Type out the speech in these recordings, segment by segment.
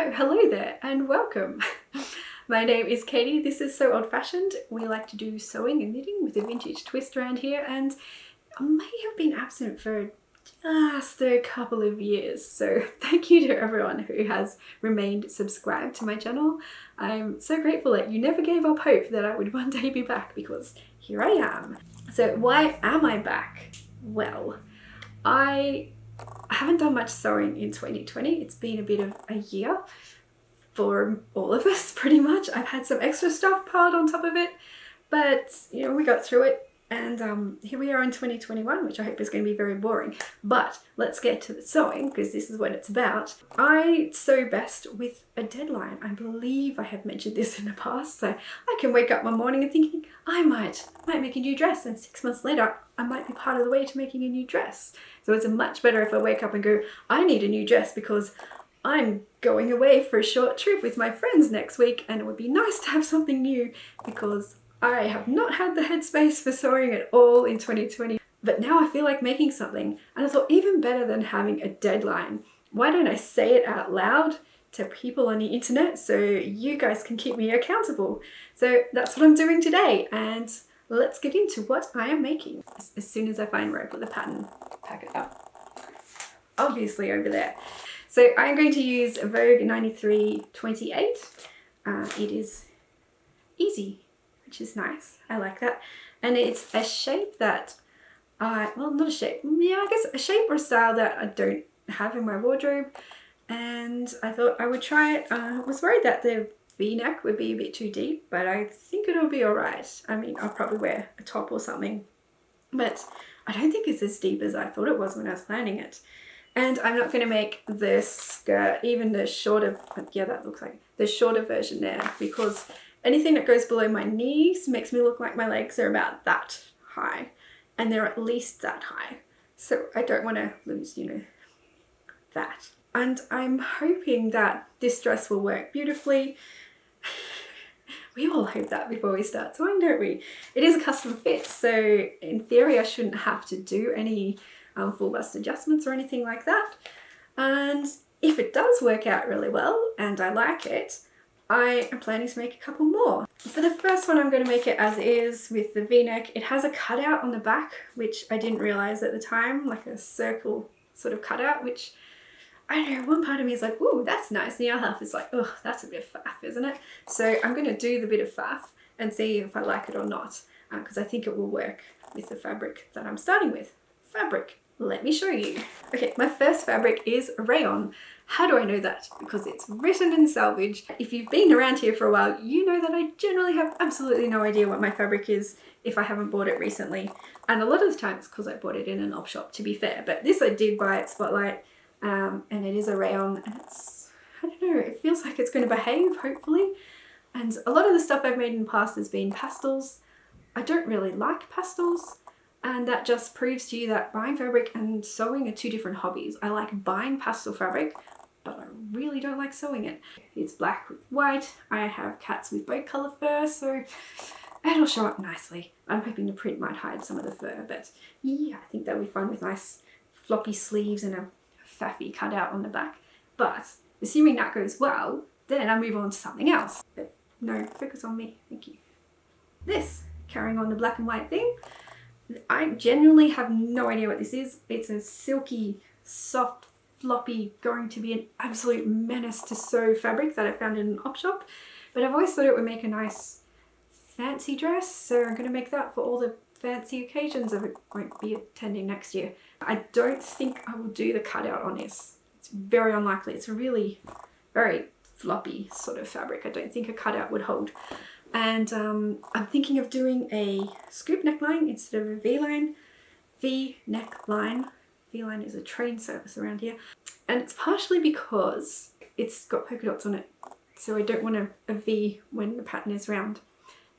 Oh, hello there and welcome. My name is Katie. This is So Old Fashioned. We like to do sewing and knitting with a vintage twist around here, and I may have been absent for just a couple of years. So thank you to everyone who has remained subscribed to my channel. I'm so grateful that you never gave up hope that I would one day be back, because here I am. So why am I back? Well, I haven't done much sewing in 2020. It's been a bit of a year for all of us, pretty much. I've had some extra stuff piled on top of it, but you know, we got through it, and here we are in 2021, which I hope is going to be very boring. But let's get to the sewing, because this is what it's about. I sew best with a deadline. I believe I have mentioned this in the past. So I can wake up one morning and thinking I might make a new dress, and 6 months later I might be part of the way to making a new dress. So it's much better if I wake up and go, I need a new dress because I'm going away for a short trip with my friends next week, and it would be nice to have something new, because I have not had the headspace for sewing at all in 2020. But now I feel like making something, and I thought, even better than having a deadline, why don't I say it out loud to people on the internet so you guys can keep me accountable? So that's what I'm doing today, and let's get into what I am making. As soon as I find where I put the pattern, pack it up. Obviously over there. So I'm going to use Vogue 9328. It is easy, which is nice. I like that. And it's a shape that well, not a shape. Yeah, I guess a shape or a style that I don't have in my wardrobe. And I thought I would try it. I was worried that the V-neck would be a bit too deep, but I think it'll be all right. I mean, I'll probably wear a top or something, but I don't think it's as deep as I thought it was when I was planning it. And I'm not going to make the skirt even the shorter, yeah, that looks like the shorter version there, because anything that goes below my knees makes me look like my legs are about that high, and they're at least that high. So I don't want to lose, you know, that. And I'm hoping that this dress will work beautifully. We all hope that before we start sewing, don't we? It is a custom fit, so in theory I shouldn't have to do any full bust adjustments or anything like that. And if it does work out really well and I like it, I am planning to make a couple more. For the first one, I'm going to make it as is with the V-neck. It has a cutout on the back, which I didn't realize at the time, like a circle sort of cutout, which, I don't know, one part of me is like, ooh, that's nice. The other half is like, oh, that's a bit of faff, isn't it? So I'm going to do the bit of faff and see if I like it or not, because I think it will work with the fabric that I'm starting with. Fabric. Let me show you. Okay, my first fabric is rayon. How do I know that? Because it's written in Selvage. If you've been around here for a while, you know that I generally have absolutely no idea what my fabric is if I haven't bought it recently. And a lot of the time it's because I bought it in an op shop, to be fair. But this I did buy at Spotlight, and it is a rayon, and it's, I don't know, it feels like it's going to behave, hopefully. And a lot of the stuff I've made in the past has been pastels. I don't really like pastels. And that just proves to you that buying fabric and sewing are two different hobbies. I like buying pastel fabric, but I really don't like sewing it. It's black with white. I have cats with both colour fur, so it'll show up nicely. I'm hoping the print might hide some of the fur, but yeah, I think that'll be fun with nice floppy sleeves and a faffy cutout on the back. But assuming that goes well, then I move on to something else. But no, focus on me, thank you. This, carrying on the black and white thing. I genuinely have no idea what this is. It's a silky, soft, floppy, going to be an absolute menace to sew fabric that I found in an op shop. But I've always thought it would make a nice fancy dress, so I'm going to make that for all the fancy occasions I won't be attending next year. I don't think I will do the cutout on this. It's very unlikely. It's a really very floppy sort of fabric. I don't think a cutout would hold. And I'm thinking of doing a scoop neckline instead of a V-line. V-neckline. V-line is a train service around here. And it's partially because it's got polka dots on it. So I don't want a V when the pattern is round.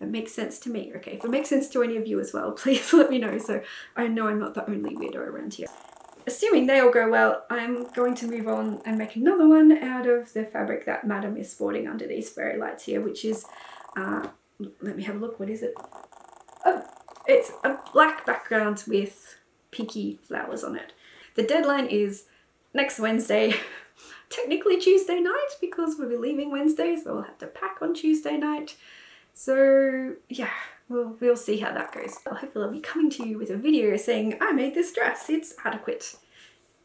It makes sense to me. Okay, if it makes sense to any of you as well, please let me know, so I know I'm not the only weirdo around here. Assuming they all go well, I'm going to move on and make another one out of the fabric that Madam is sporting under these fairy lights here, which is let me have a look, what is it? Oh, it's a black background with pinky flowers on it. The deadline is next Wednesday, technically Tuesday night, because we'll be leaving Wednesday, so we'll have to pack on Tuesday night. So yeah, we'll see how that goes. Hopefully I'll be coming to you with a video saying I made this dress, it's adequate,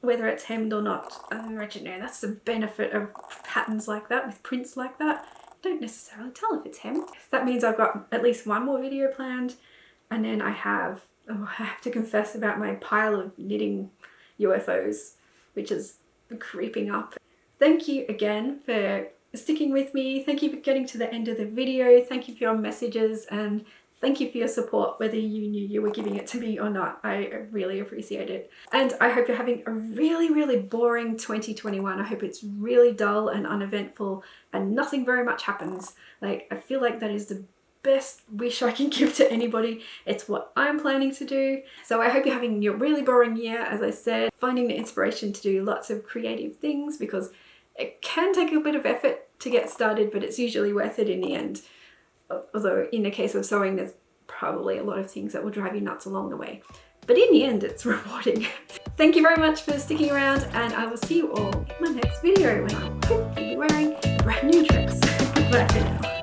whether it's hemmed or not. I don't know, that's the benefit of patterns like that, with prints like that. I don't necessarily tell if it's hemmed. That means I've got at least one more video planned, and then I have to confess about my pile of knitting UFOs, which is creeping up. Thank you again for sticking with me. Thank you for getting to the end of the video. Thank you for your messages, and thank you for your support, whether you knew you were giving it to me or not. I really appreciate it. And I hope you're having a really, really boring 2021. I hope it's really dull and uneventful and nothing very much happens. Like, I feel like that is the best wish I can give to anybody. It's what I'm planning to do. So I hope you're having a really boring year, as I said, finding the inspiration to do lots of creative things, because it can take a bit of effort to get started, but it's usually worth it in the end. Although in the case of sewing, there's probably a lot of things that will drive you nuts along the way. But in the end, it's rewarding. Thank you very much for sticking around, and I will see you all in my next video when I'll hopefully be wearing a brand new dress. Bye for now.